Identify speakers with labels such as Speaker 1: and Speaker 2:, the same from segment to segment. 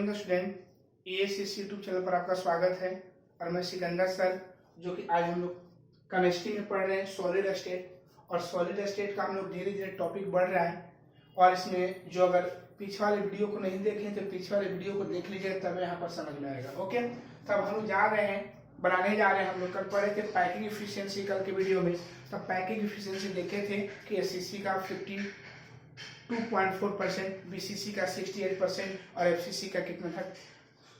Speaker 1: Morning student, EACC YouTube channel पर आपका स्वागत है। और मैं सिकंदर सर, जो कि आज हम लोग केमिस्ट्री में पढ़ रहे हैं सॉलिड स्टेट। और सॉलिड स्टेट का हम लोग धीरे धीरे टॉपिक बढ़ रहा है। और इसमें जो अगर पीछे वाले वीडियो को नहीं देखे तो पीछे वाले वीडियो को देख लीजिए, तब यहाँ पर समझ में आएगा। ओके, तब हम लोग जा रहे हैं, बनाने जा रहे हैं। हम लोग कल पढ़े थे पैकिंग इफिशियंसी कल के वीडियो में। तब पैकिंग इफिशियंसी देखे थे कि SCC का 52.4%, BCC का 68% और FCC का कितना था,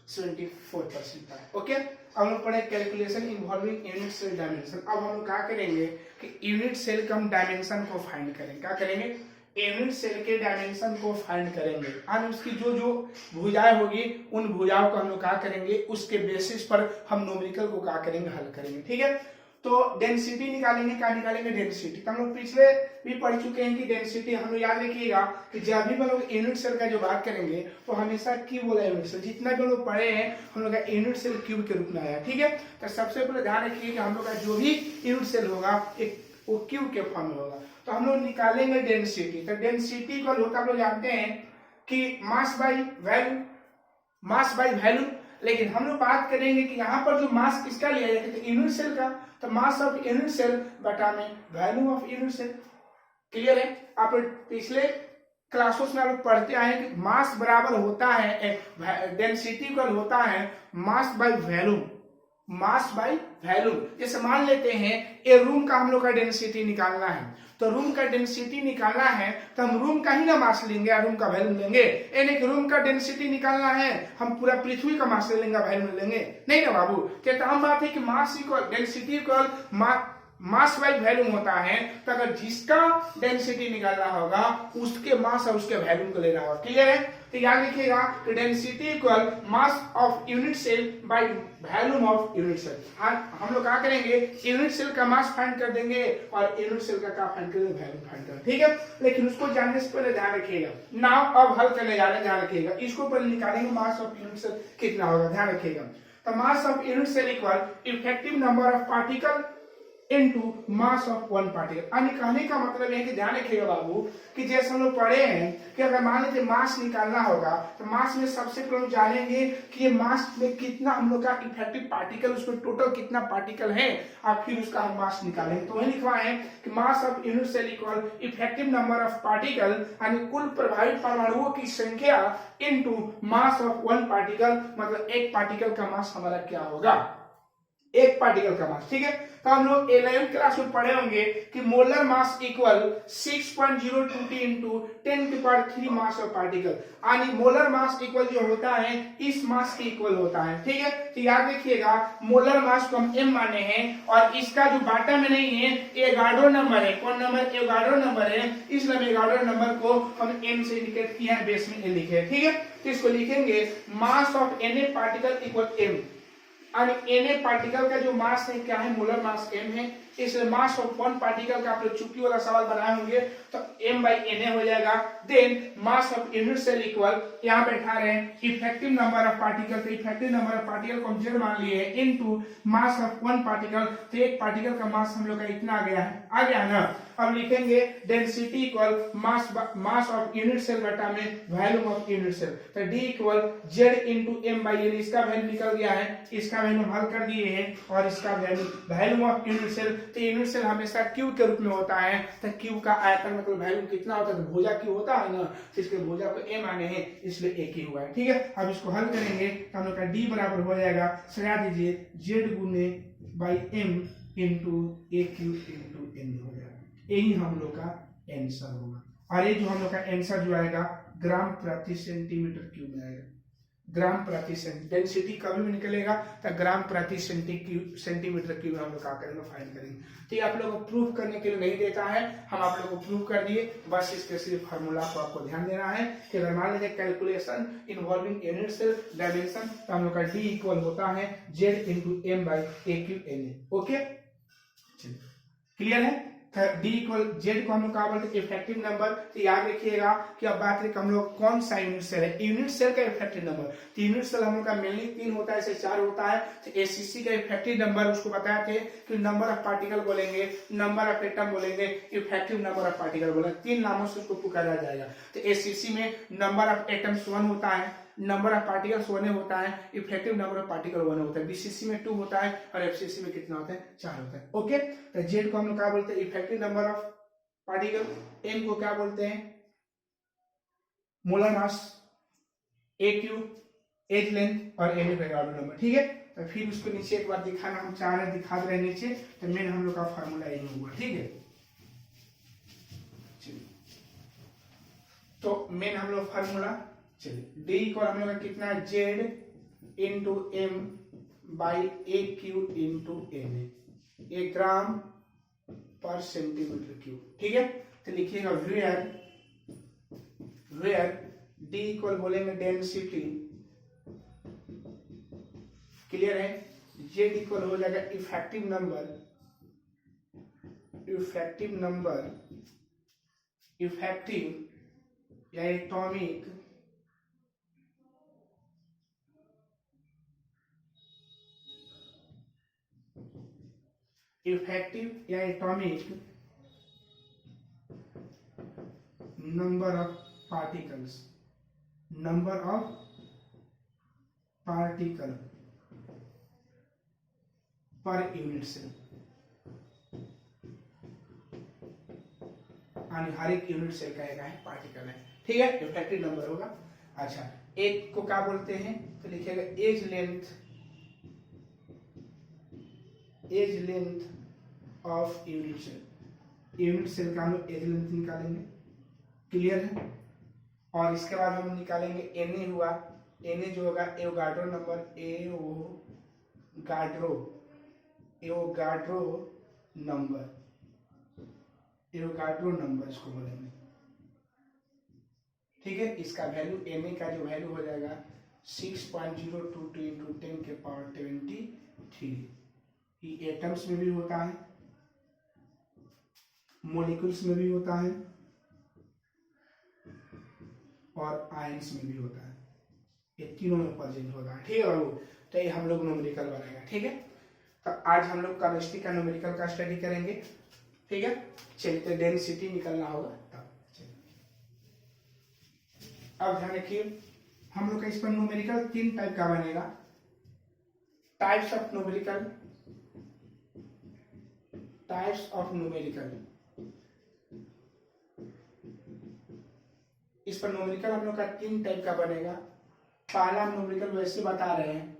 Speaker 1: 74% था। ओके, अब हम लोग पढ़े calculation involving unit cell dimension. अब हम लोग क्या करेंगे कि यूनिट सेल कम डायमेंशन को फाइंड करेंगे। क्या करेंगे? यूनिट सेल के डायमेंशन को फाइंड करेंगे। और उसकी जो जो भुजाएं होगी उन भुजाओं को हम लोग क्या करेंगे, उसके बेसिस पर हम न्यूमेरिकल को क्या करेंगे, हल करेंगे। ठीक है, तो डेंसिटी निकालेंगे। क्या निकालेंगे? डेंसिटी। तो हम लोग पिछले भी पढ़ चुके हैं कि डेंसिटी हम लोग याद रखिएगा कि जब भी हम लोग यूनिट सेल का जो बात करेंगे तो हमेशा क्यूब बोला यूनिट सेल। जितना भी हम लोग पढ़े हैं हम लोग का यूनिट सेल क्यूब के रूप में आया। ठीक है, तो सबसे पहले ध्यान रखिए कि हम लोग का जो भी यूनिट सेल होगा एक वो क्यूब के फॉर्म में होगा। तो हम लोग निकालेंगे डेंसिटी। तो डेंसिटी को होता हम लोग जानते हैं कि mass by value, mass by value. लेकिन हम लोग बात करेंगे कि यहाँ पर जो मास किसका लिया जाए तो यूनिट सेल का, तो मास ऑफ यूनिट सेल बटा में value of unit cell. Clear है? आप पिछले क्लासेस में आप लोग पढ़ते आए कि मास बराबर होता है, डेंसिटी इक्वल होता है mass by value, mass by value. जैसे मान लेते हैं ए रूम का हम लोग का डेंसिटी निकालना है, तो रूम का डेंसिटी निकालना है तो हम रूम का ही ना मास लेंगे, रूम का वैल्यू लेंगे। यानी कि रूम का डेंसिटी निकालना है, हम पूरा पृथ्वी का मास ले लेंगे, वैल्यू लेंगे नहीं ना बाबू। तो हम बात है कि mass equal density equal mass by value होता है। तो अगर जिसका डेंसिटी निकालना होगा उसके मास और उसके वैल्यू को लेना होगा। क्लियर है? तो याद रखिएगा कि density equal mass of unit cell by value of unit cell. हम लोग क्या करेंगे, यूनिट सेल का मास फाइंड कर देंगे और यूनिट सेल का क्या फाइंड करेंगे, वैल्यू फाइंड करेंगे। ठीक है, लेकिन उसको जानने से पहले ध्यान रखिएगा, नाउ अब हल करने जा रहे हैं, ध्यान रखिएगा। इसको पहले निकालेंगे मास ऑफ यूनिट सेल कितना होगा, ध्यान रखिएगा। तो mass of unit cell equal effective number of particle into mass of one particle. यानी कहने का मतलब है कि ध्यान रखिएगा बाबू कि जैसे हम लोग पढ़े हैं कि अगर मान लीजिए मास निकालना होगा तो मास में सबसे पहले जानेंगे कि ये मास में कितना हम लोग का इफेक्टिव पार्टिकल, उसमें टोटल कितना पार्टिकल है, और फिर उसका हम मास निकालेंगे। तो वही लिखवा है कि mass of unit cell equal effective number of particle, यानी कुल प्रभावित परमाणुओं की संख्या into mass of one particle. मतलब एक पार्टिकल का मास हमारा क्या होगा, एक पार्टिकल का मास। ठीक है, तो हम लोग 11th क्लास में पढ़े होंगे कि molar mass equal 6.022 into 10⁻³ mass of particle. यानी मोलर मास इक्वल जो होता है इस मास के इक्वल होता है। ठीक है, तो याद रखिएगा मोलर मास को हम m माने हैं और इसका जो बाटा में नहीं है एवोगाड्रो नंबर है। कौन नंबर? एवोगाड्रो नंबर है, इसलिए एवोगाड्रो नंबर को हम m से इंडिकेट किया है, बेस में n लिखे हैं। ठीक है, तो इसको लिखेंगे mass of Na particle equal m। और Na पार्टिकल का जो मास है क्या है, मोलर मास m है। इसलिए मास ऑफ वन पार्टिकल का आप लोग चुप्पी वाला सवाल बनाए होंगे तो m बाई Na हो जाएगा। Then mass of unit cell equal, यहाँ बैठा रहे हैं इफेक्टिव नंबर ऑफ पार्टिकल, तो इफेक्टिव नंबर ऑफ पार्टिकल को हम z मान लिए हैं into mass of one particle. तो एक पार्टिकल का मास हम लोग का इतना आ गया है, आ गया ना। अब लिखेंगे density equal mass of unit cell बटा में वैल्यू ऑफ यूनिट सेल। तो d equal z into m by n। इसका वैल्यू निकल गया है, इसका वैल्यू हल कर दिए हैं, और इसका वैल्यू ऑफ यूनिट सेल। तो यूनिट सेल हमेशा क्यूब के रूप में होता है। तो क्यूब का आयतन मतलब वैल्यू कितना होता है, तो भुजा क्यूब होता है ना, तो इसके भुजा को m आने हैं, इसलिए एक ही हुआ है। ठीक है, अब इसको हल करेंगे तो हम लोग का d बराबर हो जाएगा, सजा दीजिए, z गुने by m into a cube into n हो जाएगा। यही हम लोग का आंसर होगा। और ये जो हम लोग का आंसर जो आएगा ग्राम प्रति सेंटीमीटर क्यूब में आएगा। ग्राम प्रति डेंसिटी कभी भी निकलेगा तो ग्राम प्रति सेंटीमीटर क्यूब हम लोग क्या करेंगे, फाइंड करेंगे। तो ये आप लोगों को प्रूफ करने के लिए नहीं देता है, हम आप लोगों को प्रूफ कर दिए। बस इसके सिर्फ फार्मूला को आपको ध्यान देना है कि अगर मान लीजिए calculation involving unit cell dimension, तो हम लोग का d इक्वल होता है z into m by a cube Na। Okay, clear है? d इक्वल z को हम लोग क्या बोलते हैं, इफेक्टिव नंबर। तो याद रखिएगा कि अब बात करें हम लोग कौन सा यूनिट सेल है, यूनिट सेल का इफेक्टिव नंबर। तो यूनिट सेल हम लोग का मेनली 3 होता है, ऐसे 4 होता है। तो SCC का इफेक्टिव नंबर उसको बताए थे कि नंबर ऑफ पार्टिकल बोलेंगे, नंबर ऑफ एटम बोलेंगे, इफेक्टिव नंबर ऑफ पार्टिकल बोलेंगे, 3 नामों से उसको पुकारा जाएगा। तो SCC में नंबर ऑफ एटम्स 1 होता है, नंबर ऑफ पार्टिकल्स 1 होता है, इफेक्टिव नंबर ऑफ पार्टिकल 1 होता है। बीसीसी में 2 होता है और एफसीसी में कितना होता है, 4 होता है। ओके, तो जेड को हम लोग क्या बोलते हैं, effective number of particle. M को क्या बोलते हैं, molar mass. A cube edge length और एन पेरियोडिक नंबर। ठीक है, तो फिर उसको नीचे एक बार दिखाना हम चाह रहे हैं, दिखा दे रहे हैं नीचे। तो मेन हम लोग का फार्मूला यही हुआ। ठीक है, तो मेन हम लोग फार्मूला, चलिए डी इक्वल हम लोग का कितना है, Z into M by A Q into N, a gram per centimetre cube. ठीक है, तो लिखिएगा वेयर डी इक्वल बोलेंगे डेंसिटी, क्लियर है। जेड इक्वल हो जाएगा इफेक्टिव नंबर, इफेक्टिव या atomic number of particles, per unit cell, यानी हर एक यूनिट सेल का एक पार्टिकल है। ठीक है, इफेक्टिव नंबर होगा। अच्छा, एक को क्या बोलते हैं, तो लिखिएगा edge length of unit cell. Unit cell का हम लोग एज लेंथ निकालेंगे, क्लियर है। और इसके बाद हम निकालेंगे एन हुआ, एन जो होगा एवोगाड्रो नंबर, एवोगाड्रो नंबर इसको बोलेंगे। ठीक है, इसका वैल्यू एन का जो वैल्यू हो जाएगा 6.022 इंटू 10 के पावर 23। ये एटम्स में भी होता है, मॉलिक्यूल्स में भी होता है और आयंस में भी होता है। ये तीनों में प्रेजेंट होता है। ठीक है बाबू, तो ये हम लोग न्यूमेरिकल बनाएंगे। ठीक है, तो आज हम लोग केमिस्ट्री का न्यूमेरिकल का स्टडी करेंगे। ठीक है, चलिए, तो डेंसिटी निकलना होगा तब। अब ध्यान रखिए, हम लोग का इस पर न्यूमेरिकल 3 टाइप का बनेगा। टाइप्स ऑफ न्यूमेरिकल, इस पर न्यूमेरिकल हम लोग का 3 टाइप का बनेगा। पहला न्यूमेरिकल वैसे बता रहे हैं,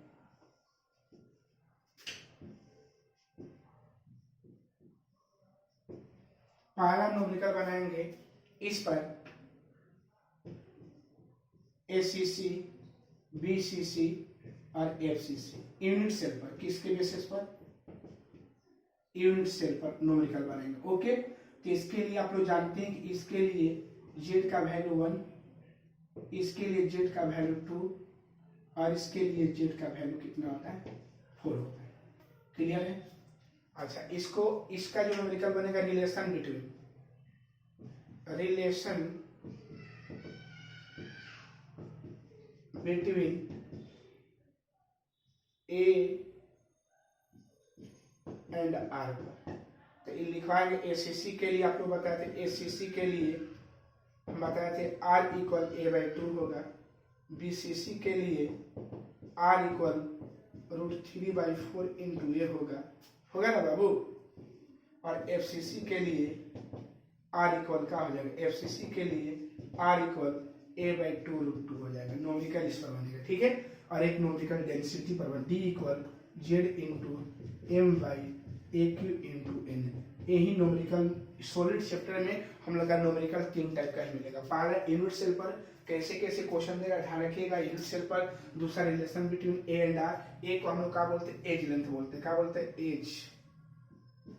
Speaker 1: पहला न्यूमेरिकल बनाएंगे इस पर एसीसी, बीसीसी और एफसीसी, यूनिट सेल पर। किसके बेसिस पर, यूनिट सेल पर न्यूमेरिकल बनेंगे। ओके, तो इसके लिए आप लोग जानते हैं कि इसके लिए जेड का वैल्यू 1, इसके लिए जेड का वैल्यू 2 और इसके लिए जेड का वैल्यू कितना होता है, 4 होता है। क्लियर है। अच्छा, इसका जो न्यूमेरिकल बनेगा relation between A and r पर। तो ये लिखवाएंगे एसीसी के लिए, आप लोग बताए थे एसीसी के लिए हम बताए थे आर इक्वल a/2 होगा। बीसीसी के लिए आर इक्वल √3/4 इंटू ए होगा ना बाबू। और एफसीसी के लिए आर इक्वल क्या हो जाएगा, एफसीसी के लिए आर इक्वल a/2 हो जाएगा। न्यूमेरिकल इस पर बनेगा। ठीक है, और एक न्यूमेरिकल डेंसिटी पर बन, d equal z into M by A Q into n. यही न्यूमेरिकल सॉलिड चैप्टर में हम लोग का न्यूमेरिकल 3 टाइप का ही मिलेगा। पहला यूनिट सेल पर कैसे कैसे क्वेश्चन देगा, ध्यान रखिएगा। यूनिट सेल पर दूसरा relation between A and R. ए को हम लोग क्या बोलते हैं, एज लेंथ बोलते हैं। क्या बोलते हैं,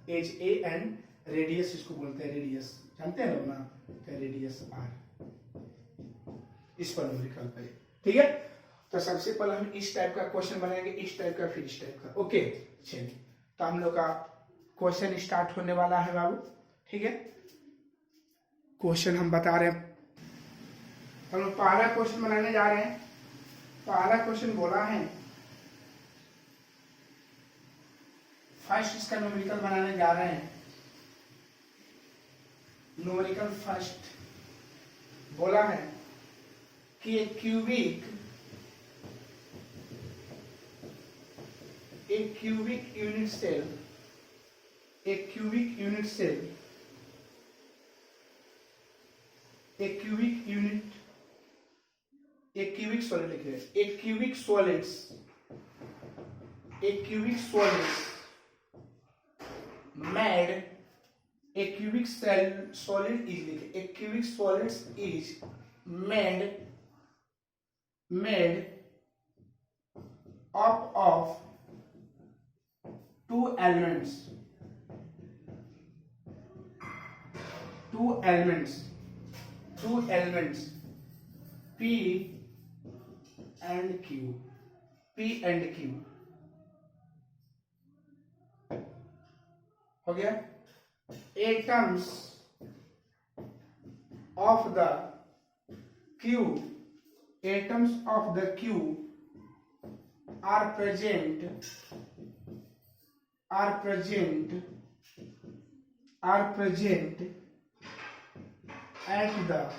Speaker 1: एज ए एंड रेडियस इसको बोलते हैं, रेडियस जानते हैं लोग ना, तो रेडियस आर। इस पर न्यूमेरिकल पे। ठीक है, तो सबसे पहले हम इस टाइप का क्वेश्चन बनाएंगे, इस टाइप का, फिर इस टाइप का। ओके, चलिए, तो हम लोग का क्वेश्चन स्टार्ट होने वाला है बाबू। ठीक है, क्वेश्चन हम बता रहे हैं, हम लोग पहला क्वेश्चन बनाने जा रहे हैं। पहला क्वेश्चन बोला है, फर्स्ट इसका न्यूमेरिकल बनाने जा रहे हैं। न्यूमेरिकल फर्स्ट बोला है कि एक cubic a cubic unit cell, a cubic unit cell, a cubic unit, a cubic solid लिख रहे हैं, a cubic solids, a cubic solids made, a cubic solid is लिखे, a cubic solids is made up of two elements P and Q, हो गया। atoms of the Q are present at the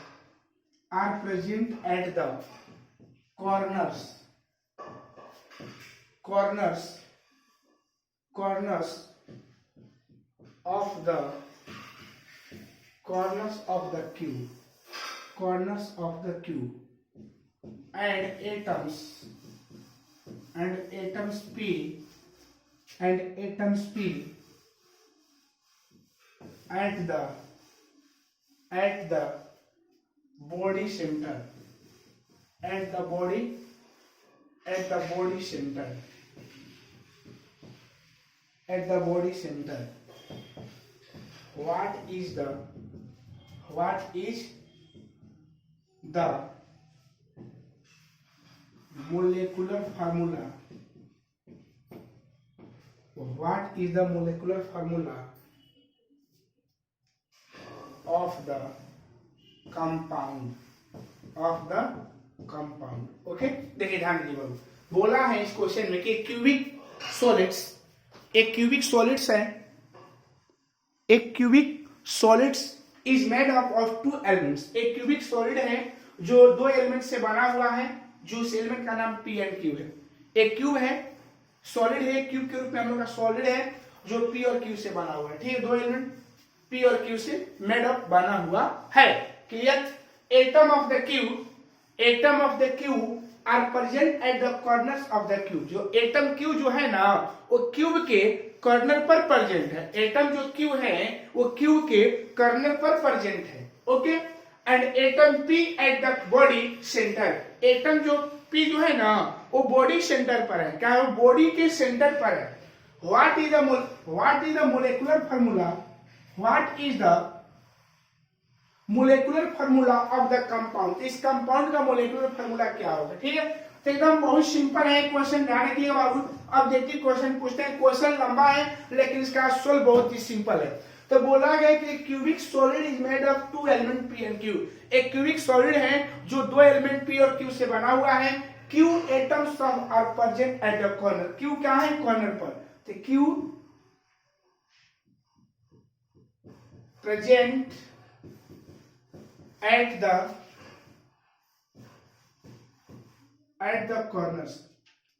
Speaker 1: corners of the cube, and atoms P at the body center, What is the molecular formula? What is the molecular formula of the compound? Okay, देखिए ध्यान दीजिए बाबू, बोला है इस question में कि cubic solids is made up of two elements. एक cubic solid है जो दो एलिमेंट से बना हुआ है, जो उस एलिमेंट का नाम पी एंड क्यू है। एक क्यूब है, सॉलिड है, क्यूब के रूप में हम लोग का सॉलिड है जो पी और क्यू से बना हुआ है, ठीक है। दो एलिमेंट पी और क्यू से मेड अप बना हुआ है, clear. Atom of the cube are present at the corners of the cube. जो एटम क्यू जो है ना, वो क्यूब के कॉर्नर पर प्रेजेंट है। एटम जो क्यू है वो क्यूब के कॉर्नर पर प्रेजेंट है, okay. And atom P eight the body centre. Atom जो पी जो है ना वो बॉडी सेंटर पर है, क्या है, वो बॉडी के सेंटर पर है। What is the molecular formula? What is the molecular formula of the compound? इस कंपाउंड का मोलेकुलर फार्मूला क्या होगा, ठीक है। तो एकदम बहुत सिंपल है क्वेश्चन, ध्यान रखिएगा बाबू। ऑब्जेक्टिव क्वेश्चन पूछते हैं, क्वेश्चन लंबा है लेकिन इसका सोल्व बहुत ही सिंपल है। तो बोला गया कि cubic solid is made of two element p and q. एक क्यूबिक सॉलिड है जो दो एलिमेंट पी और क्यू से बना हुआ है। Q atoms are present at the corner. Q क्या है, कॉर्नर पर। तो q present at the corners।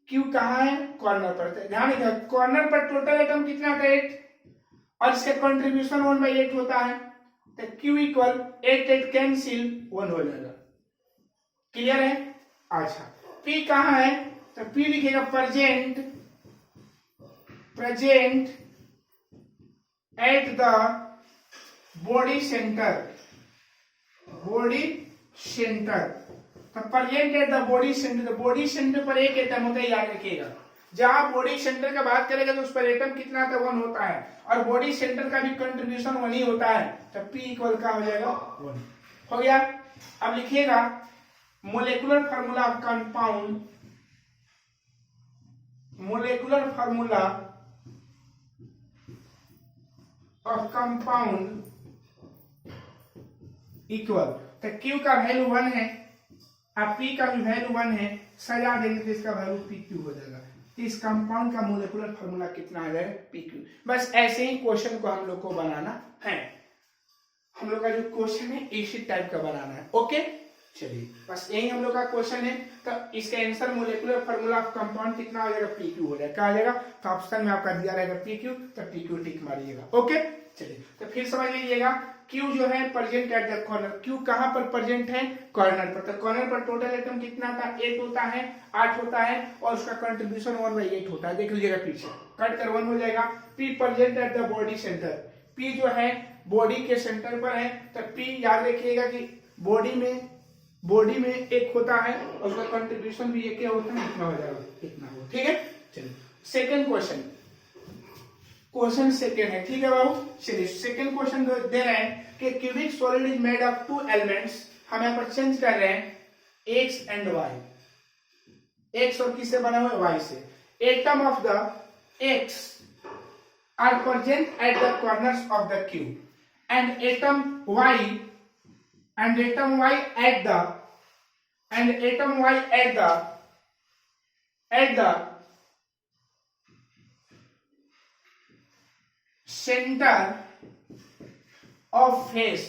Speaker 1: Q कहाँ है, कॉर्नर पर। ध्यान रखिएगा, कॉर्नर पर टोटल एटम कितना था, 8, और इसका कंट्रीब्यूशन 1/8 होता है। तो क्यू इक्वल 8 कैंसिल 1 हो जाएगा, क्लियर है। अच्छा, पी कहाँ है, तो पी लिखिएगा present at the body centre. तो present at the body centre. तो बॉडी सेंटर पर एक एटम होता है, याद रखिएगा। जहां बॉडी सेंटर का बात करेगा तो उस पर एटम कितना था, 1 होता है, और बॉडी सेंटर का भी कंट्रीब्यूशन 1 ही होता है। तो P इक्वल का हो जाएगा 1, हो गया। अब लिखिएगा molecular formula of compound, molecular formula of compound equal. तो Q का वैल्यू 1 है, अब P का भी वैल्यू 1 है, सजा देंगे तो इसका वैल्यू PQ हो जाएगा। तो इस कंपाउंड का मोलेकुलर फार्मूला कितना आ जाएगा, PQ। बस ऐसे ही क्वेश्चन को हम लोग को बनाना है। हम लोग का जो क्वेश्चन है इसी टाइप का बनाना है, ओके। चलिए बस यही हम लोग का क्वेश्चन है। तो इसका answer molecular formula of compound कितना हो जाएगा, PQ हो जाएगा। क्या हो जाएगा, तो ऑप्शन में आपका दिया रहेगा PQ, तो PQ टिक मारिएगा। ओके चलिए, तो फिर समझ लीजिएगा Q जो है present at the corner. Q कहां पर प्रेजेंट है, कॉर्नर पर। तो कॉर्नर पर टोटल एटम कितना था, 8 होता है, 8 होता है, और उसका कंट्रीब्यूशन 1/8 होता है। देख लीजिएगा पीछे, कट कर 1 हो जाएगा। P present at the body centre, P जो है बॉडी के सेंटर पर है। तो P याद रखिएगा कि बॉडी में एक होता है, और उसका कंट्रीब्यूशन भी एक होता है, इतना हो जाएगा, इतना हो। ठीक है चलिए, सेकंड क्वेश्चन सेकंड है। ठीक है बाबू, चलिए सेकंड क्वेश्चन दे रहे हैं कि cubic solid is made of 2 elements. हम यहां पर चेंज कर रहे हैं x एंड y, x और किससे बना हुआ है, y से। Atom of the x are present at the corners of the cube and atom y at the center of face.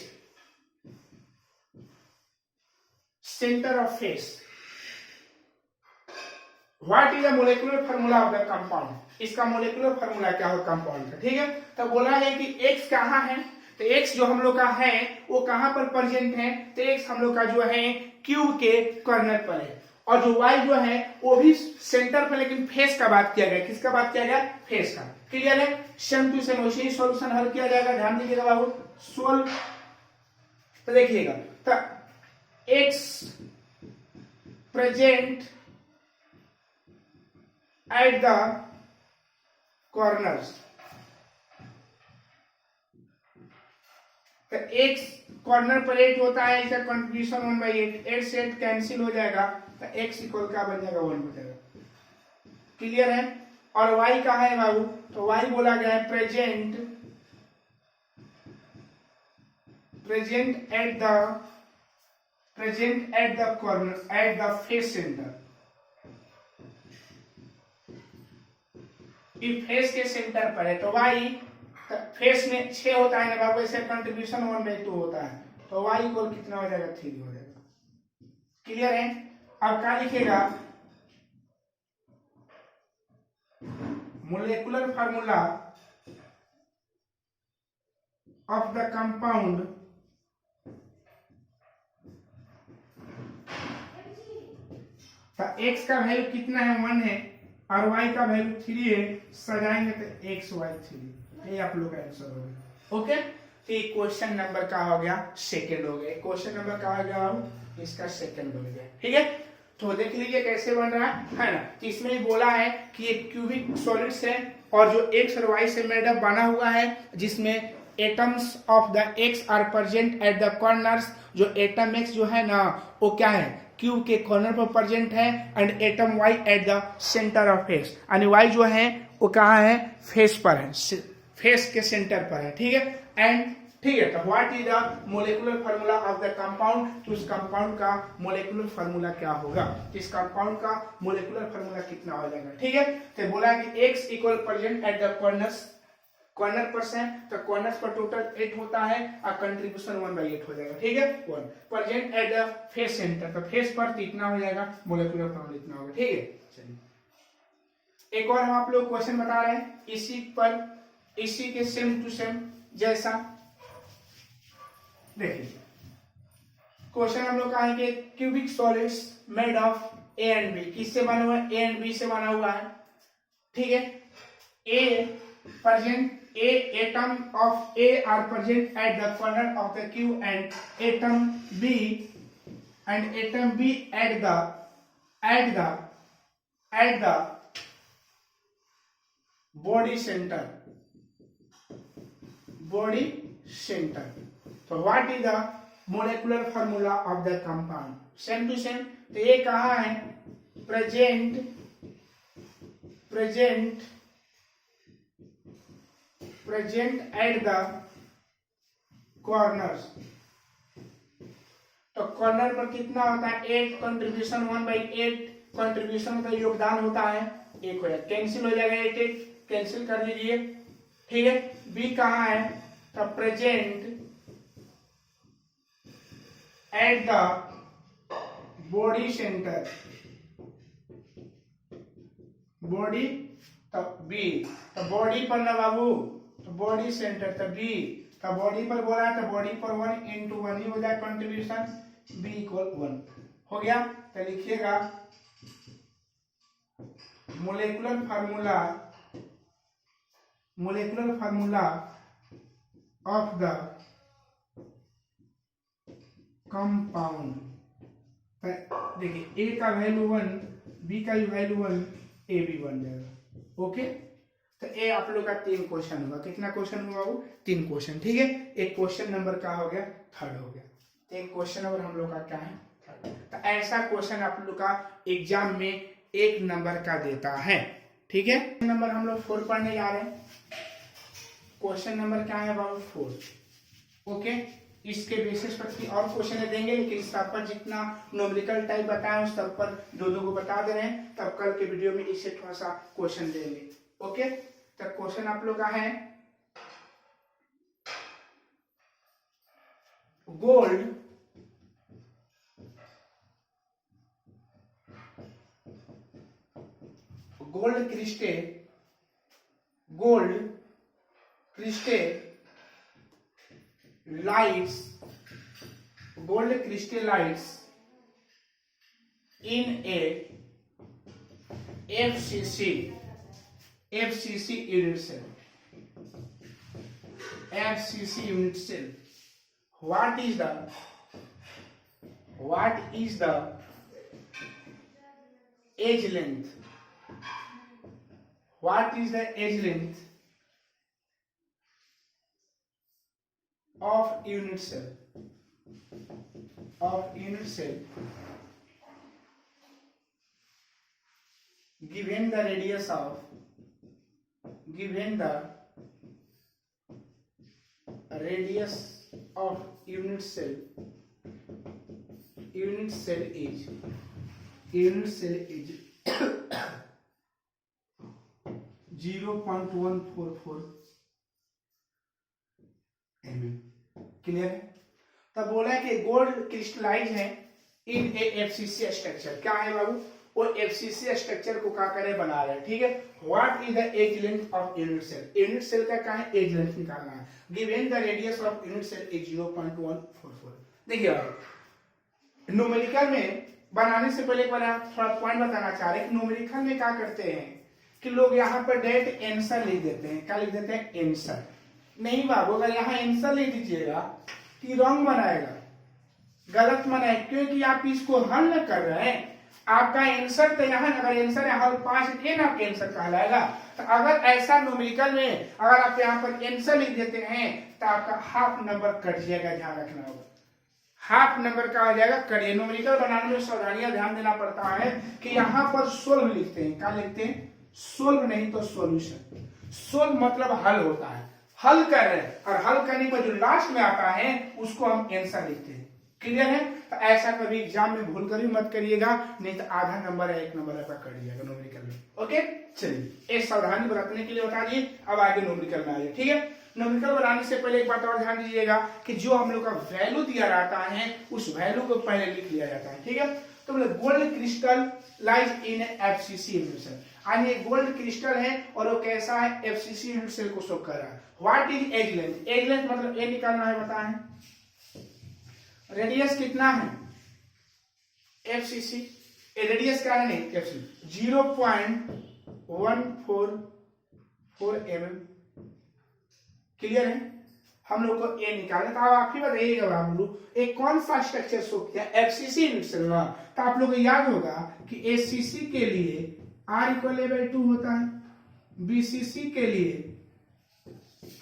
Speaker 1: What is the molecular formula of the compound? इसका molecular formula क्या हो compound का। ठीक है, तो बोला है कि x कहाँ है, तो x जो हम लोग का है वो कहां पर प्रेजेंट है, तो x हम लोग का जो है क्यूब के कॉर्नर पर है, और जो y जो है वो भी सेंटर पर, लेकिन फेस का बात किया गया। किसका बात किया गया, फेस का। क्लियर है, सेम टू सेम वैसे ही सॉल्यूशन हल किया जाएगा। ध्यान दीजिएगा बाबू, सोल्व। तो देखिएगा, तो x present at the corners, तो x कॉर्नर पर 8 होता है, इसका कंट्रीब्यूशन 1/8, 8 से 8 कैंसिल हो जाएगा, तो x इक्वल क्या बन जाएगा, 1 हो जाएगा। क्लियर है, और y कहाँ है बाबू, तो y बोला गया है present at the corner, at the face centre. Face के सेंटर पर है, तो y फेस में 6 होता है ना बाबू, ऐसे कंट्रीब्यूशन 1/2 होता है, तो y इक्वल कितना हो जाएगा, 3 हो जाएगा। क्लियर है, अब क्या लिखेगा, molecular formula of the compound तो x का वैल्यू कितना है, 1 है, और y का वैल्यू 3 है। सजाएंगे तो xy3, ये आप लोग का आंसर हो गया। ओके, तो क्वेश्चन नंबर का हो गया, सेकंड हो गया। क्वेश्चन नंबर का हो गया, इसका सेकंड हो गया। ठीक है, तो देख लीजिए कैसे बन रहा है ना। तो इसमें ही बोला है कि एक क्यूबिक सॉलिड्स है, और जो x और y से मेड अप बना हुआ है, जिसमें atoms of the x are present at the corners. जो एटम x जो है ना, वो क्या है, क्यूब के कॉर्नर पर प्रेजेंट है, and atom y at the centre of face, यानी y जो है वो कहाँ है, फेस पर है, फेस के सेंटर पर है। ठीक है, एंड ठीक है, तो what is the molecular formula of the compound, तो उस कंपाउंड का मोलेकुलर फार्मूला क्या होगा, तो इस कंपाउंड का मोलेकुलर फार्मूला कितना हो जाएगा। ठीक है, तो बोला कि x equal present at the corner पर से, तो कॉर्नर्स पर टोटल 8 होता है, और कंट्रीब्यूशन 1/8 हो जाएगा। ठीक है, 1 present at the face centre, तो फेस पर इतना हो जाएगा, मोलेकुलर फार्मूला इतना होगा। ठीक है, चलिए एक और हम आप लोग क्वेश्चन बता रहे हैं, इसी के सेम टू सेम जैसा। देखिए क्वेश्चन हम लोग का है कि cubic solids made of a and b, किससे बना हुआ है, ए एंड बी से बना हुआ है। ठीक है, ए atom of A are present at the corner of the cube, and atom B at the body center. So what is the molecular formula of the compound? Same to same. तो ये कहाँ है, present at the corners. तो corner पर कितना होता है, 8 contribution 1/8 contribution का योगदान होता है, 1 हो जाएगा, कैंसिल हो जाएगा, 8 कैंसिल कर लीजिए। ठीक है, बी कहाँ है, तो present at the body centre, body तब बी, तो बॉडी पर ना बाबू, तो बॉडी सेंटर तब बी, तो बॉडी पर बोला है तो बॉडी पर 1 into 1 ही हो जाए कंट्रीब्यूशन, बी इक्वल 1 हो गया। तो लिखिएगा molecular formula, molecular formula of the compound, देखिए ए का वैल्यू 1, बी का वैल्यू 1, ए भी बन जाएगा। ओके, तो ये आप लोग का 3 क्वेश्चन होगा। कितना क्वेश्चन हुआ वो? 3 क्वेश्चन, ठीक है। एक क्वेश्चन नंबर का हो गया 3rd हो गया, तो एक क्वेश्चन नंबर हम लोग का क्या है 3rd। तो ऐसा क्वेश्चन आप लोग का एग्जाम में 1 नंबर का देता है, ठीक है। नंबर हम लोग 4 पढ़ने जा रहे हैं। क्वेश्चन नंबर क्या है बाबू 4। ओके, इसके बेसिस पर की और क्वेश्चन देंगे, लेकिन सब पर जितना न्यूमेरिकल टाइप बताया उस सब पर 2-2 को बता दे रहे हैं, तब कल के वीडियो में इससे थोड़ा सा क्वेश्चन देंगे। ओके, तो क्वेश्चन आप लोग का है gold crystallites in a FCC unit cell. FCC unit cell. What is the age length? What is the age length of unit cell? Given the radius of unit cell age 0.144 mm। Clear है? तब बोला है कि gold crystallise है इन ए FCC structure. क्या है बाबू? वो FCC structure को क्या करे बना रहे हैं, ठीक है। What is the edge length of unit cell? Unit cell का क्या है एज लेंथ निकालना है। Given the radius of unit cell is 0.144। देखिए बाबू, न्यूमेरिकल में बनाने से पहले एक बार थोड़ा पॉइंट बताना चाह रहे हैं कि न्यूमेरिकल में क्या करते हैं कि लोग यहाँ पर डायरेक्ट आंसर लिख देते हैं। क्या लिख देते हैं? आंसर। नहीं बाबू, अगर यहाँ आंसर लिख दीजिएगा कि रॉन्ग बनाएगा, गलत बनाएगा, क्योंकि आप इसको हल न कर रहे हैं। आपका आंसर तो यहाँ, अगर आंसर यहाँ 5 थे ना, आपका आंसर कहलाएगा। तो अगर ऐसा न्यूमेरिकल में अगर आप यहाँ पर आंसर लिख देते हैं तो आपका हाफ नंबर कट जाएगा, ध्यान रखना होगा। हाफ नंबर का आ जाएगा कट। न्यूमेरिकल बनाने में सावधानियां ध्यान देना पड़ता है कि यहाँ पर सोल्व लिखते हैं। क्या लिखते हैं? सोल्व नहीं तो सॉल्यूशन। सोल्व मतलब हल होता है, हल कर रहे हैं, और हल करने पर जो लास्ट में आता है उसको हम आंसर लिखते हैं। क्लियर है? तो ऐसा कभी एग्जाम में भूल कर भी मत करिएगा, नहीं तो आधा नंबर या 1 नंबर आपका कट जाएगा न्यूमेरिकल में। ओके, चलिए एक सावधानी बरतने के लिए बता दिए। अब आगे न्यूमेरिकल में आइए, ठीक है। न्यूमेरिकल बनाने से पहले एक बात और ध्यान दीजिएगा कि जो हम लोग का वैल्यू दिया रहता है उस वैल्यू को पहले लिख लिया जाता है, ठीक है। तो बोले gold crystal lies in FCC unit cell. आज ये गोल्ड क्रिस्टल है और वो कैसा है? एफसीसी यूनिट सेल को शो कर रहा है। What is edge length? Edge length मतलब ए निकालना है, बताएं। रेडियस कितना है? एफसीसी रेडियस क्या है? नहीं, एफसीसी 0.144 mm। क्लियर है? हम लोग को ए निकालना था। अब आप ही बताइएगा बाबू, एक कौन सा स्ट्रक्चर शो किया? एफसीसी यूनिट सेल ना। तो आप लोग को याद होगा कि एसीसी के लिए R इक्वल a/2 होता है, बीसीसी के लिए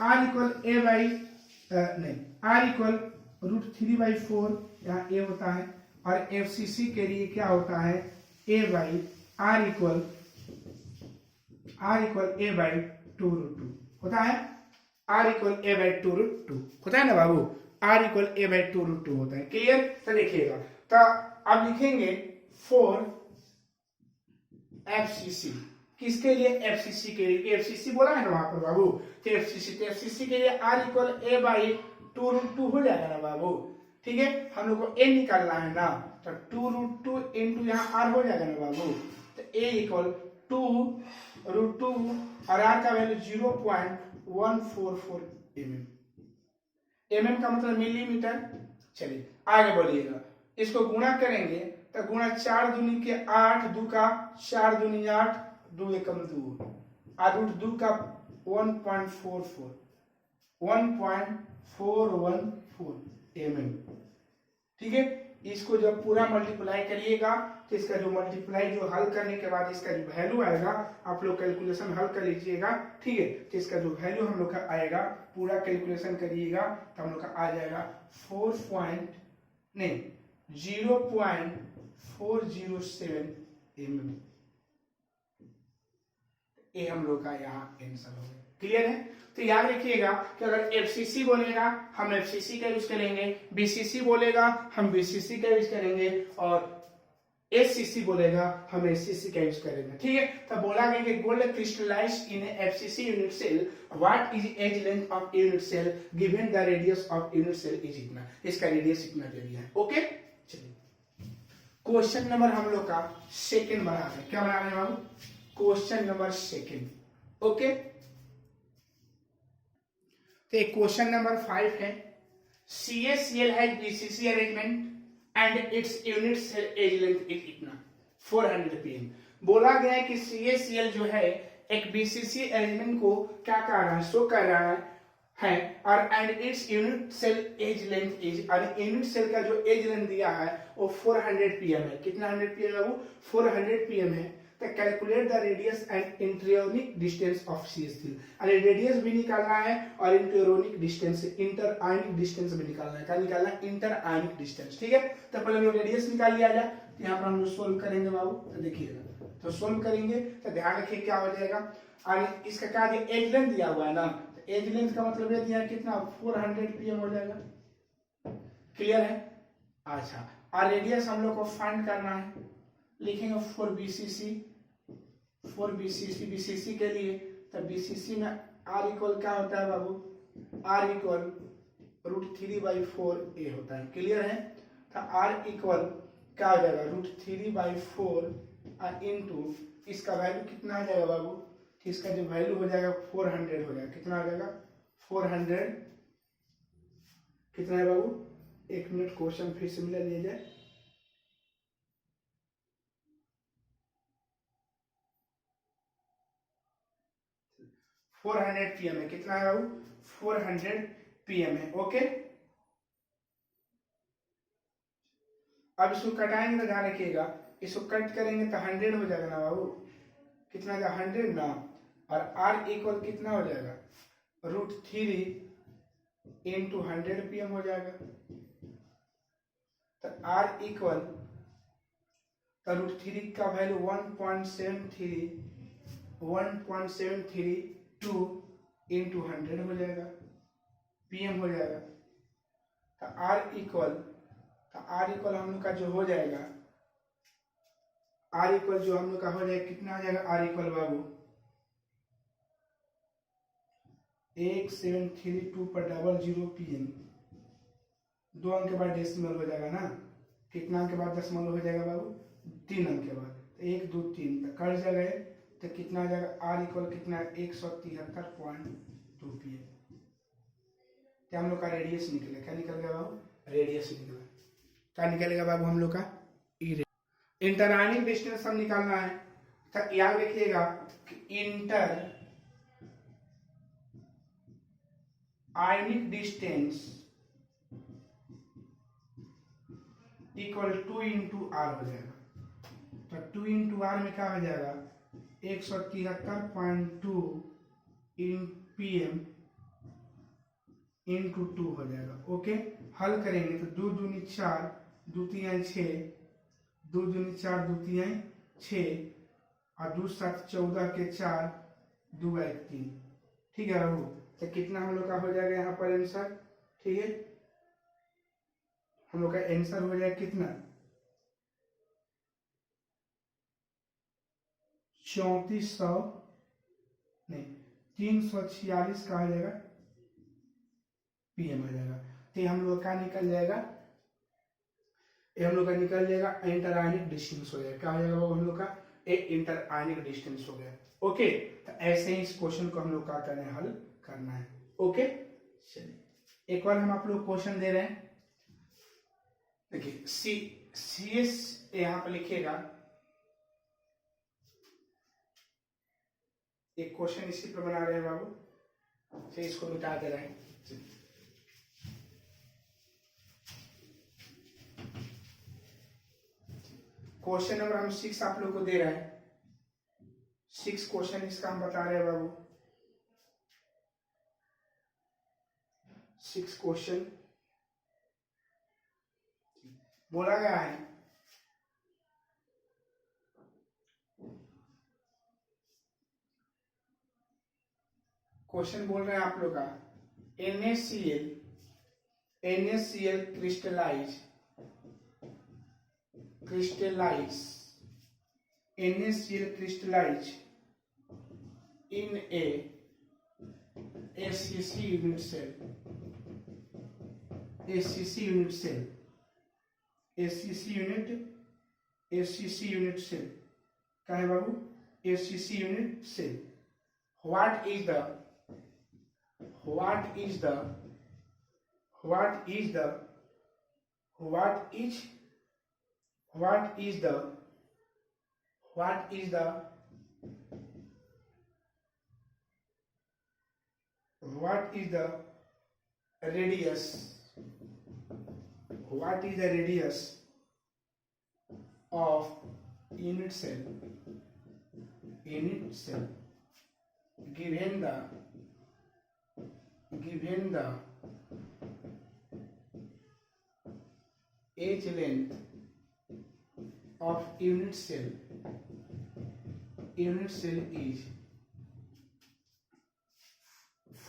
Speaker 1: R इक्वल R इक्वल √3/4 यहाँ a होता है, और एफसीसी के लिए क्या होता है? R इक्वल a/2√2 होता है। R इक्वल a/2√2 होता है ना बाबू, R इक्वल a/2√2 होता है। क्लियर? तो देखिएगा, तो अब लिखेंगे 4 FCC। किसके लिए? एफसीसी के लिए। एफसीसी बोला है ना वहां पर बाबू, तो एफसीसी के लिए R इक्वल a/2√2 हो जाएगा ना बाबू। ठीक है, हम लोग को ए निकालना है ना, तो 2√2 इंटू यहाँ आर हो जाएगा ना बाबू, तो ए इक्वल 2√2 और आर का वैल्यू 0.144 mm का मतलब मिलीमीटर। चलिए आगे बढ़िएगा, इसको गुणा करेंगे तो गुणा 4 दूनी के 8, 2 का 4 दूनी 8, 2 एकम 2 और रूट 2 का 1.414 mm। ठीक है, इसको जब पूरा मल्टीप्लाई करिएगा तो इसका जो मल्टीप्लाई जो हल करने के बाद इसका जो वैल्यू आएगा, आप लोग कैलकुलेशन हल कर लीजिएगा। ठीक है, तो इसका जो वैल्यू हम लोग का आएगा, पूरा कैलकुलेशन करिएगा तो हम लोग का आ जाएगा 0.407 mm। ये हम लोग का यहाँ आंसर हो गया। क्लियर है, तो याद रखिएगा कि अगर एफसीसी बोलेगा हम एफसीसी का यूज करेंगे, बीसीसी बोलेगा हम बीसीसी का यूज करेंगे, और एससीसी बोलेगा हम एससीसी का यूज करेंगे। ठीक है, तो बोला गया कि gold crystallised in FCC unit cell, what is edge length of unit cell given the radius of unit cell is इतना, इसका रेडियस इतना दे दिया है। ओके, चलिए क्वेश्चन नंबर हम लोग का सेकंड बना रहे हैं। क्या बना रहे हैं बाबू? Question number second. ओके, तो क्वेश्चन नंबर 5 है, CaCl has BCC arrangement and its unit cell edge length is इतना 400 pm। बोला गया है कि CaCl जो है एक BCC अरेंजमेंट को क्या कर रहा है, शो कर रहा है और and its unit cell edge length is, और यूनिट सेल का जो एज लेंथ दिया है वो 400 pm है। कितना 100 pm है वो? 400 pm है। तो calculate the radius and interionic distance of CaCl, अरे रेडियस भी निकालना है और इंटरयोनिक डिस्टेंस, इंटरआयनिक डिस्टेंस भी निकालना है। क्या निकालना है? इंटरआयनिक डिस्टेंस। ठीक है, तो पहले हम रेडियस निकाल लिया जाए, तो यहाँ पर हम लोग सोल्व करेंगे बाबू। तो देखिएगा, तो सोल्व करेंगे तो ध्यान रखिए क्या हो जाएगा, और इसका क्या दिया, एज लेंथ दिया हुआ है ना, तो एज लेंथ का मतलब ये दिया कितना, 400 pm हो जाएगा। क्लियर है? अच्छा, और रेडियस हम लोग को फाइंड करना है, लिखेंगे 4 BCC के लिए, तो BCC में R इक्वल क्या होता है बाबू, R इक्वल √3/4 A होता है। क्लियर है? तो R इक्वल क्या हो जाएगा, √3/4 इंटू इसका वैल्यू कितना आ जाएगा बाबू, इसका जो वैल्यू हो जाएगा 400 हो जाएगा। कितना आ जाएगा? 400 कितना है बाबू? 1 मिनट क्वेश्चन फिर से मिला लिया जाए। फोर 400 pm है। कितना है बाबू? 400 pm है। ओके, अब इसको कटाएंगे तो ध्यान रखिएगा, इसको कट करेंगे तो 100 हो जाएगा ना बाबू। कितना जाएगा? 100 ना, और R इक्वल कितना हो जाएगा, √3 इंटू 100 pm हो जाएगा। तो R इक्वल, तो √3 का वैल्यू 1.732 इंटू 100 हो जाएगा, pm हो जाएगा। तो R इक्वल हम लोग का जो हो जाएगा, R इक्वल जो हम लोग का हो जाएगा, कितना आ जाएगा R इक्वल बाबू, 1732/00 pm। 2 अंक के बाद डेसिमल हो जाएगा ना, कितना अंक के बाद दशमलव हो जाएगा बाबू? 3 अंक के बाद, 1 2 3 तो कट जाएगा, तो कितना आ जाएगा R इक्वल कितना, 173.2 pm। क्या हम लोग का रेडियस निकलेगा, क्या निकल गया बाबू? रेडियस निकला। क्या निकलेगा बाबू हम लोग का? इंटरआयनिक डिस्टेंस हम निकालना है, तो याद रखिएगा कि interionic distance equal 2 into r हो जाएगा। तो 2 इंटू आर में क्या हो जाएगा, 173.2 pm इंटू 2 हो जाएगा। ओके, हल करेंगे तो 2 दूनी 4, 2 3 6, 2 दूनी 4, 2 3 6, और 2 7 14 के 4, 2 1 3। ठीक है बाबू, तो कितना हम लोग का हो जाएगा यहाँ पर आंसर? ठीक है, हम लोग का आंसर हो जाएगा कितना, 3400 नहीं 346 का हो जाएगा pm हो जाएगा। तो हम लोग का निकल जाएगा ये हम लोग का निकल जाएगा, इंटर आयनिक डिस्टेंस हो जाएगा। क्या हो जाएगा वो हम लोग का? एक इंटर आयनिक डिस्टेंस हो गया। ओके, तो ऐसे ही इस क्वेश्चन को हम लोग क्या करना है? हल करना है। ओके, चलिए एक बार हम आप लोग क्वेश्चन दे रहे हैं। देखिए सी एस यहाँ पर लिखिएगा, एक क्वेश्चन इसी पर बना रहे हैं बाबू, फिर इसको मिटा दे रहे हैं। क्वेश्चन नंबर हम 6 आप लोग को दे रहे हैं। 6 क्वेश्चन इसका हम बता रहे हैं बाबू। 6 क्वेश्चन बोला गया है, क्वेश्चन बोल रहे हैं आप लोग का NaCl crystallize NaCl crystallize in a ACC unit cell क्या है बाबू? ACC unit cell. What is the radius of unit cell given the edge length of unit cell is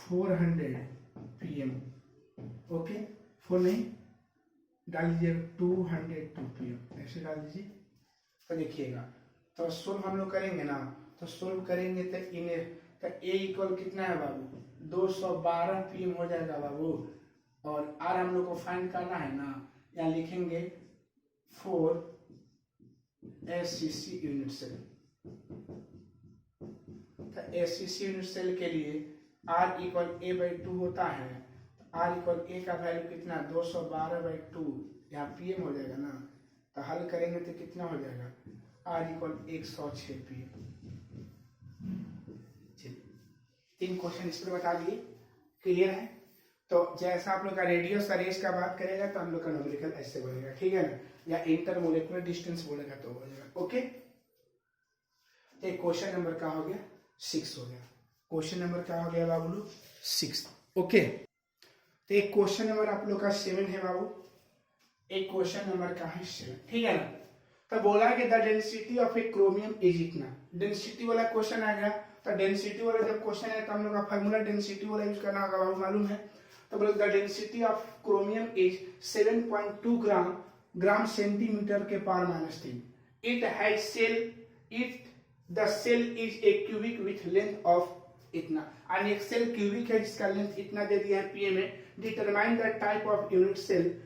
Speaker 1: 400 pm. Okay, 4 नहीं डाल दीजिए, 202 pm ऐसे डाल दीजिए। तो देखिएगा, तो सोल्व हम लोग करेंगे ना, तो सोल्व करेंगे तो इन्हें तो ए इक्वल कितना है बाबू? 212 पीएम हो जाएगा बाबू। और आर हम लोग को फाइंड करना है ना, यहाँ लिखेंगे 4 SCC यूनिट सेल। तो SCC यूनिट सेल के लिए R इक्वल A/2 होता है। R इक्वल A का वैल्यू कितना? 212/2, यहाँ पीएम हो जाएगा ना। तो हल करेंगे तो कितना हो जाएगा? R equal 106 PM. 3 क्वेश्चन इस पर बता दिए, क्लियर है? तो जैसा आप लोग का रेडियस और एज का बात करेगा तो हम लोग का न्यूमेरिकल ऐसे बनेगा, ठीक है ना, या इंटरमोलिकुलर डिस्टेंस बोलेगा तो बनेगा। ओके, तो क्वेश्चन नंबर क्या हो गया? 6 हो गया। क्वेश्चन नंबर क्या हो गया बाबू लोग? 6। ओके, तो एक क्वेश्चन नंबर आप लोग का 7 है बाबू। एक क्वेश्चन नंबर का है 7, ठीक है ना। तो बोला कि the density of A chromium is इतना। डेंसिटी वाला क्वेश्चन आ गया, तो डेंसिटी वाला जब क्वेश्चन है तो हम लोग का फार्मूला डेंसिटी वाला यूज करना होगा बाबू, मालूम है। तो बोले the density of chromium is 7.2 gram centimetre के power -3। It has the cell is a cubic with length of इतना, और एक सेल क्यूबिक है जिसका लेंथ इतना दे दिया है पीएम में। Determine the type of unit cell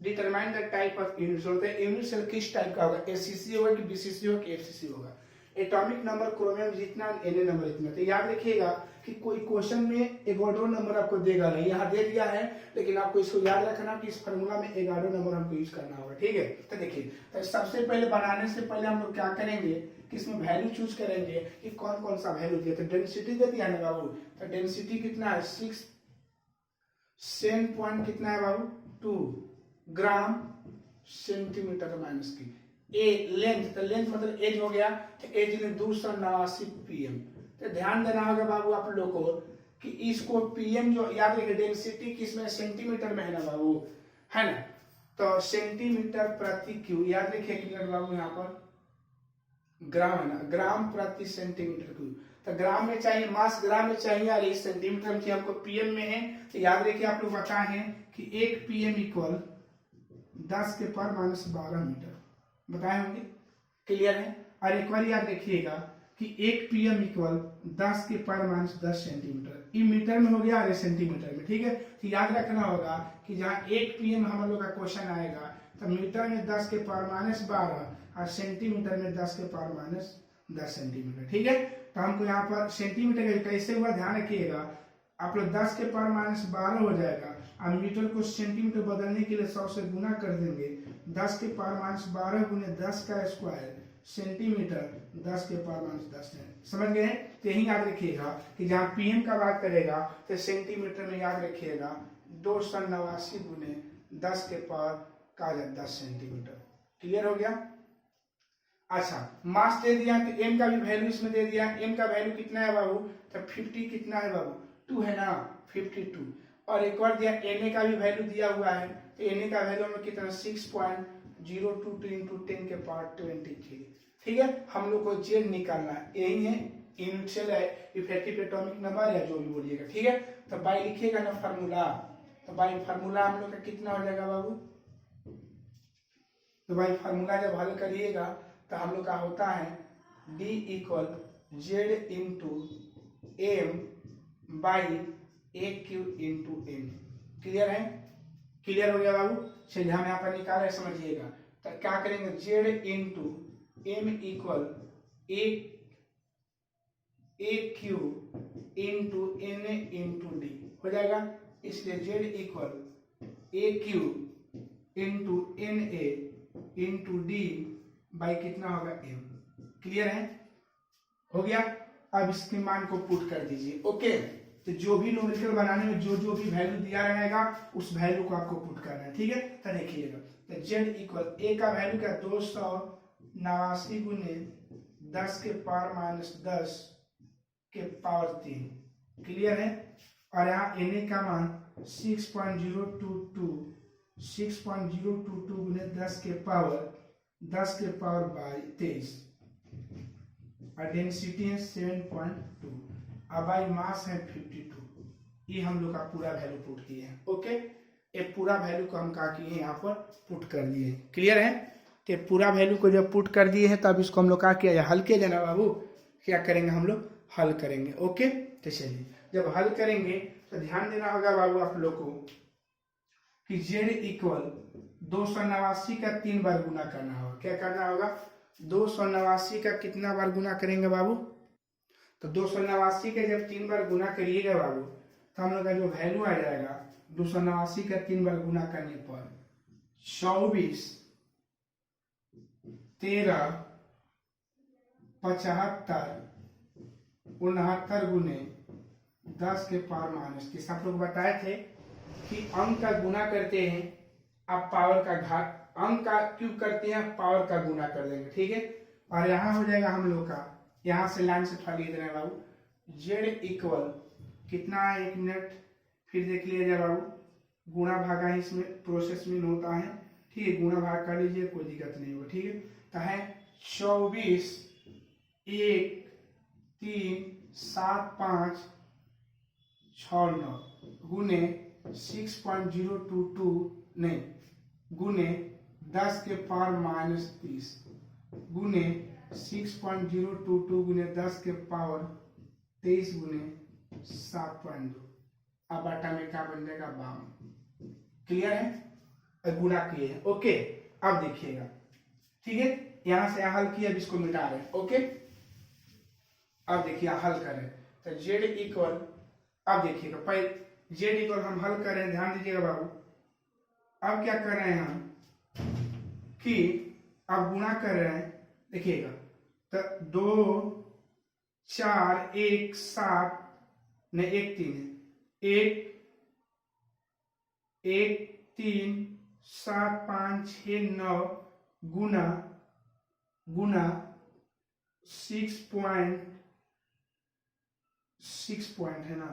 Speaker 1: unit cell किस टाइप का होगा? एससीसी होगा कि बीसीसी होगा कि एफसीसी होगा? एटॉमिक नंबर क्रोमियम जितना, Na नंबर इतना। तो याद रखिएगा कि कोई क्वेश्चन में एवोगाड्रो नंबर आपको देगा नहीं, यहाँ दे दिया है, लेकिन आपको इसको याद रखना कि इस फार्मूला में एवोगाड्रो नंबर हमको यूज करना होगा, ठीक है। तो देखिए, तो सबसे पहले बनाने से पहले हम लोग क्या करेंगे कि इसमें वैल्यू चूज करेंगे कि कौन कौन सा वैल्यू दिया। तो डेंसिटी दे दिया है ना बाबू, तो डेंसिटी कितना है? 6 पॉइंट कितना है बाबू? 2 ग्राम सेंटीमीटर माइनस की। ए लेंथ, तो लेंथ मतलब एज हो गया, तो एज में 289 पीएम। तो ध्यान देना होगा बाबू आप लोग को कि इसको पीएम जो याद रखिए, डेंसिटी किसमें? सेंटीमीटर में है ना बाबू, है ना। तो सेंटीमीटर प्रति क्यूब, याद रखिए क्लियर बाबू, यहाँ पर ग्राम है ना, ग्राम प्रति सेंटीमीटर क्यूब। तो ग्राम में चाहिए, मास ग्राम में चाहिए, और इस सेंटीमीटर में हमको पीएम में है। तो याद रखिए आप लोग बताए हैं कि 1 पीएम इक्वल 10 के पावर -12 मीटर, बताए होंगे, क्लियर है। और एक बार याद रखिएगा कि 1 पीएम इक्वल 10 के पावर -10 सेंटीमीटर। ये मीटर में हो गया और सेंटीमीटर में, ठीक है। तो याद रखना होगा कि जहाँ 1 पीएम हम लोग का क्वेश्चन आएगा तो मीटर में 10 के पावर माइनस 12 और सेंटीमीटर में 10 के पावर माइनस 10 सेंटीमीटर। ठीक है, तो हमको यहाँ पर सेंटीमीटर कैसे हुआ ध्यान रखिएगा, आप लोग 10 के पावर माइनस 12 हो जाएगा और मीटर को सेंटीमीटर बदलने के लिए 100 से गुना कर देंगे। 10 के पावर माइनस 12 गुने 10 का स्क्वायर सेंटीमीटर 10 के पावर माइनस 10 है। समझ गए? तो यही याद रखिएगा कि जहाँ पीएम का बात करेगा तो सेंटीमीटर में याद रखिएगा 289 गुने 10 के पावर का 10 सेंटीमीटर। क्लियर हो गया? अच्छा, मास दे दिया तो एम का भी वैल्यू इसमें दे दिया। एम का वैल्यू कितना है बाबू? तो 50 कितना है बाबू? 2 है ना, 52। और एक बार दिया एन ए का भी वैल्यू दिया हुआ है, तो एन ए का वैल्यू हमें कितना 6.022 इंटू 10 के पावर 23। ठीक है, हम लोग को जेड निकालना है, यही है इनिशियल है इफेक्टिव एटॉमिक नंबर या जो भी बोलिएगा। ठीक है, तो बाई लिखिएगा ना फार्मूला, तो बाई फार्मूला हम लोग का कितना हो जाएगा बाबू? तो भाई फार्मूला जब हल करिएगा तो हम लोग का होता है D equal z into M by A Q into n. Clear है? क्लियर हो गया बाबू? चलिए हम यहाँ पर निकाल रहे, समझिएगा। तो क्या करेंगे, Z into M equal A Q into N into D हो जाएगा। इसलिए Z equal A Q into N A into D by कितना होगा एम। क्लियर है? हो गया। अब इसके मान को पुट कर दीजिए। ओके, तो जो भी न्यूमेरिकल बनाने में जो जो भी वैल्यू दिया रहेगा उस वैल्यू को आपको पुट करना है। ठीक है, तो देखिएगा, तो जेड इक्वल ए का वैल्यू क्या 289 गुने 10 के पावर माइनस 10 के पावर 3। क्लियर है? और यहाँ एन ए का मान 6.022 गुने 10 के पावर 23 और डेंसिटी है 7.2 और बाई मास है 52। ये हम लोग का पूरा वैल्यू पुट किए हैं। ओके, ये पूरा वैल्यू को हम क्या किए यहाँ पर पुट कर दिए। क्लियर है? तो पूरा वैल्यू को जब पुट कर दिए हैं तब इसको हम लोग क्या किया जाए, हल किया जाए ना बाबू। क्या करेंगे हम लोग? हल करेंगे। ओके, तो चलिए जब हल करेंगे तो ध्यान देना होगा बाबू आप लोग को कि जेड इक्वल 289 का 3 बार गुना करना होगा। क्या करना होगा? 289 का कितना बार गुना करेंगे बाबू? तो 289 का जब 3 बार गुना करिएगा बाबू तो हम लोग का जो वैल्यू आ जाएगा 289 का 3 बार गुना करने पर 24 13 75 69 गुने 10 के पावर माइनस 30। आप लोग बताए थे कि अंक का गुना करते हैं आप पावर का घात, अंक का क्यूब करते हैं पावर का गुना कर देंगे। ठीक है, और यहाँ हो जाएगा हम लोग का, यहाँ से लाइन से थोड़ा लिख देना है बाबू, जेड इक्वल कितना है, 1 मिनट फिर देख लीजिए जाए बाबू, गुणा भागा इसमें प्रोसेस में होता है। ठीक है, गुणा भाग कर लीजिए, कोई दिक्कत नहीं होगा। ठीक है, तो है 24 1 3 7 5 6 9 गुने 6.022 नहीं गुने 10 के पावर माइनस 30 गुने 6.022 गुने 10 के पावर 23 गुने 7.2। अब आटा में क्या बन जाएगा? 52। क्लियर है? गुना किए हैं। ओके, अब देखिएगा। ठीक है, यहां से हल किया, अब इसको मिटा रहे हैं। ओके, अब देखिए हल करें तो जेड इक्वल, अब देखिएगा पहले जेड इक्वल हम हल कर रहे हैं, ध्यान दीजिएगा बाबू। अब क्या कर रहे हैं हम कि अब गुणा कर रहे हैं, देखिएगा, तो 2 4 1 7 ने 1 3 है, 1 3 7 5 6 9 गुना 6 पॉइंट है ना,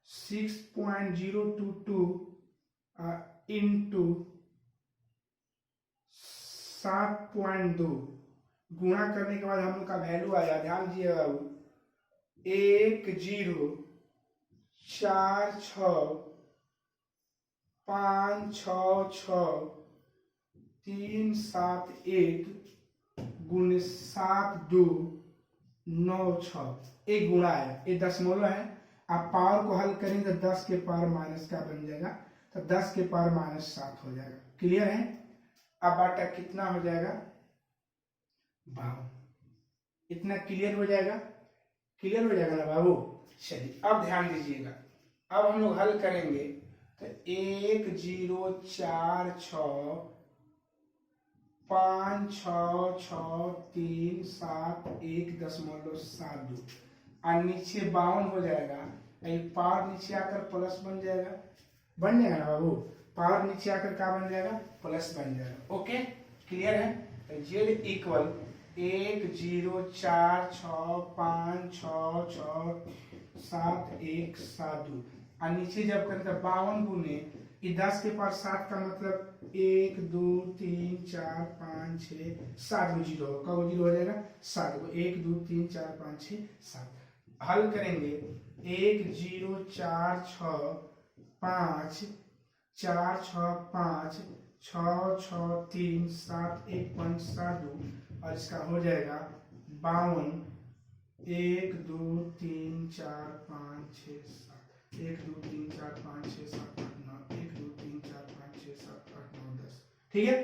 Speaker 1: 6.022 इंटू 7.2 गुणा करने के बाद हम लोग का वैल्यू आया, ध्यान दीजिएगा बाबू, 10,456,371 गुणे 7296। एक गुणा है, ये दशमलव है। आप पावर को हल करेंगे तो 10 के पावर माइनस का बन जाएगा, तो 10 के पावर माइनस 7 हो जाएगा। क्लियर है? अब बाटा कितना हो जाएगा 52। इतना क्लियर हो जाएगा, क्लियर हो जाएगा ना बाबू। चलिए अब ध्यान दीजिएगा, अब हम लोग हल करेंगे तो 10465371.72 और नीचे 52 हो जाएगा। पावर नीचे आकर प्लस बन जाएगा, बन जाएगा ना बाबू। पावर नीचे आकर क्या बन जाएगा, प्लस बन जाएगा। ओके क्लियर है। जेड इक्वल 1046567172 और नीचे जब करते 52 गुने 10 के पास 7 का मतलब 1 2 3 4 5 6 7 गो जीरो, कब जीरो हो जाएगा 7 गो, 1 2 3 4 5 6 7। हल करेंगे 104656563637 और इसका हो जाएगा 52। 1 2 3 4 5 6 7, 1 2 3 4 5 6 7 8 9, 1 2 3 4 5 6 7 8 9 10। ठीक है।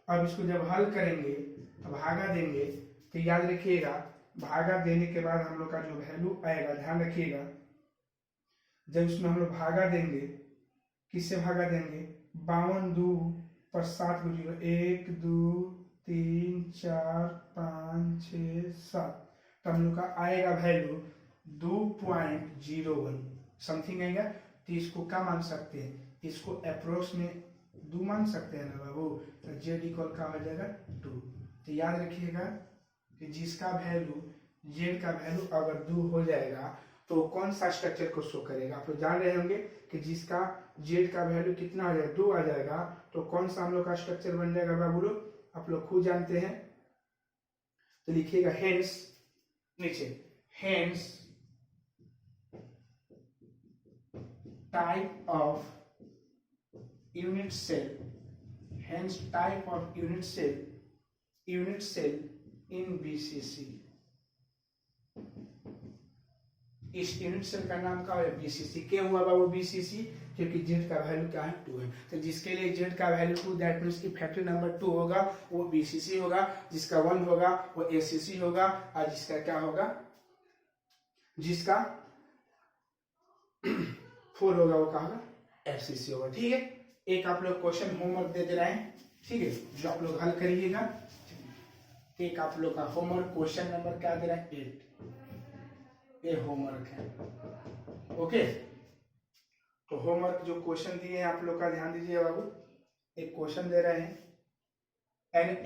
Speaker 1: अब इसको जब हल करेंगे तो भागा देंगे, तो याद रखिएगा भागा देने के बाद हम लोग का जो वैल्यू आएगा, ध्यान रखिएगा, जब इसमें हम लोग भागा देंगे, किससे भागा देंगे 52 2 पर 7 को जीरो, 1 2 3 4 5 6 7, तो हम लोग का आएगा वैल्यू 2.01 समथिंग आएगा। तो इसको क्या मान सकते हैं, इसको अप्रोक्स में 2 मान सकते हैं ना बाबू। तो जेड इक्वल का हो जाएगा 2। तो याद रखिएगा कि जिसका वैल्यू जेड का वैल्यू अगर 2 हो जाएगा तो कौन सा स्ट्रक्चर को शो करेगा। आप लोग जान रहे होंगे कि जिसका जेड का वैल्यू कितना आ जाएगा 2 आ जाएगा तो कौन सा हम लोग का स्ट्रक्चर बन जाएगा बाबू लोग, आप लोग खुद जानते हैं। तो लिखिएगा हेंस, नीचे hence type of unit cell, hence type of unit cell in BCC. इस यूनिट सेल का नाम क्या है बीसीसी। क्यों हुआ बाबू बीसीसी, क्योंकि जेड का वैल्यू क्या है 2 है। तो जिसके लिए जेड का वैल्यू 2 दैट मींस कि फैक्टर नंबर 2 होगा वो बीसीसी होगा, जिसका 1 होगा वो एसीसी होगा और जिसका क्या होगा, जिसका 4 होगा वो क्या होगा एफसीसी होगा। ठीक है। एक आप लोग क्वेश्चन होमवर्क दे रहे हैं, ठीक है, जो आप लोग हल करिएगा। एक आप लोग का होमवर्क क्वेश्चन नंबर क्या दे रहा है 8, ये होमवर्क है। ओके तो होमवर्क जो क्वेश्चन दिए हैं आप लोग का ध्यान दीजिए बाबू। एक क्वेश्चन दे रहे हैं, an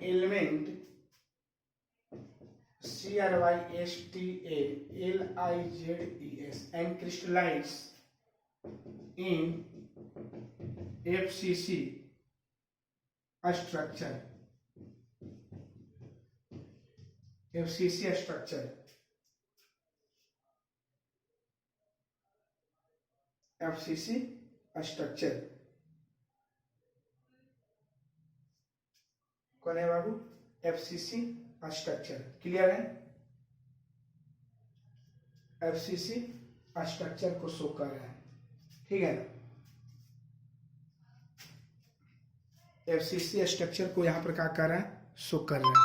Speaker 1: element CRYSTALIZES and crystallize in FCC structure, FCC structure, FCC structure कौन है बाबू, FCC स्ट्रक्चर। क्लियर है। FCC स्ट्रक्चर को शो कर रहा है, ठीक है ना। FCC स्ट्रक्चर को यहां पर क्या कर रहा है, शो कर रहा है।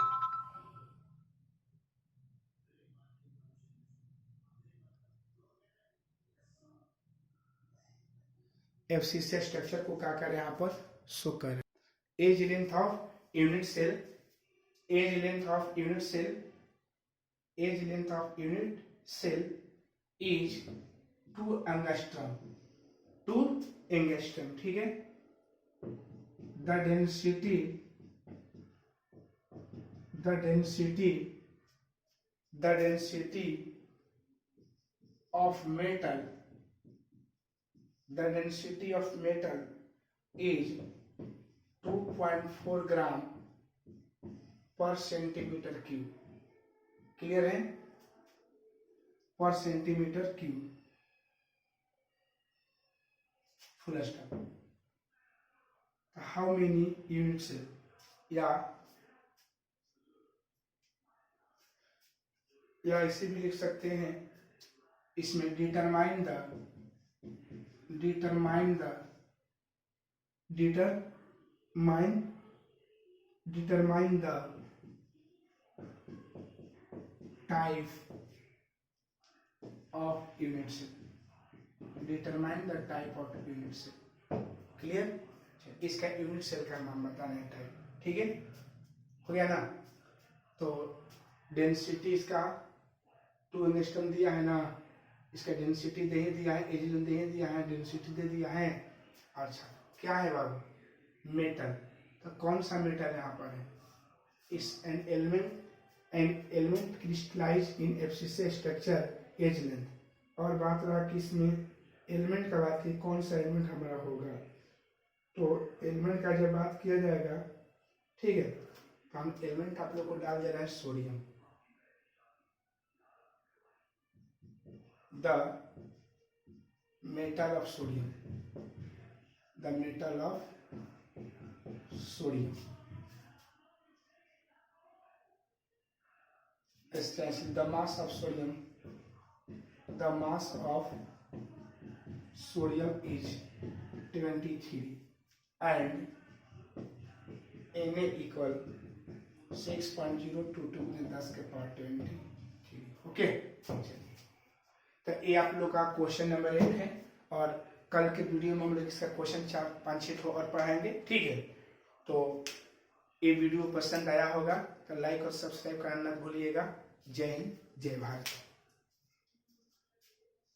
Speaker 1: FCC स्ट्रक्चर को क्या कर रहे हैं यहाँ पर शो कर रहे हैं। Edge length of unit cell, edge length of unit cell, edge length of unit cell is 2 angstrom, 2 angstrom. ठीक है। The density of metal, the density of metal is 2.4 gram per centimeter cube। Clear है, per centimetre cube, full stop. How many unit cell, या इसे भी लिख सकते हैं, इसमें determine the determine the type of unit cell. Determine the type of unit cell. Clear? इसका unit cell का नाम बताना है, टाइप. ठीक है, हो गया ना. तो डेंसिटी इसका 2 एंगस्ट्रॉम दिया है ना, इसका डेंसिटी दे दिया है, एजिलन दे दिया है, डेंसिटी दे दिया है. अच्छा, क्या है बाबू? मेटल. तो कौन सा मेटल यहाँ पर है? इस an element crystallise in FCC structure edge length. और बात रहा कि इसमें एलिमेंट का बात की, कौन सा एलिमेंट हमारा होगा. तो एलिमेंट का जब बात किया जाएगा, ठीक है, तो हम एलिमेंट आप लोग को डाल दे रहा है sodium. The metal of sodium, the metal of sodium. The mass of sodium, the mass of sodium is 23 and Na equal 6.022 10 के पावर 23. ओके, तो ये आप लोग का क्वेश्चन नंबर 8 है. और कल के वीडियो में हम लोग इसका क्वेश्चन 4-5-6 और पढ़ाएंगे. ठीक है, तो ये वीडियो पसंद आया होगा तो लाइक और सब्सक्राइब करना मत भूलिएगा. जय हिंद, जय भारत.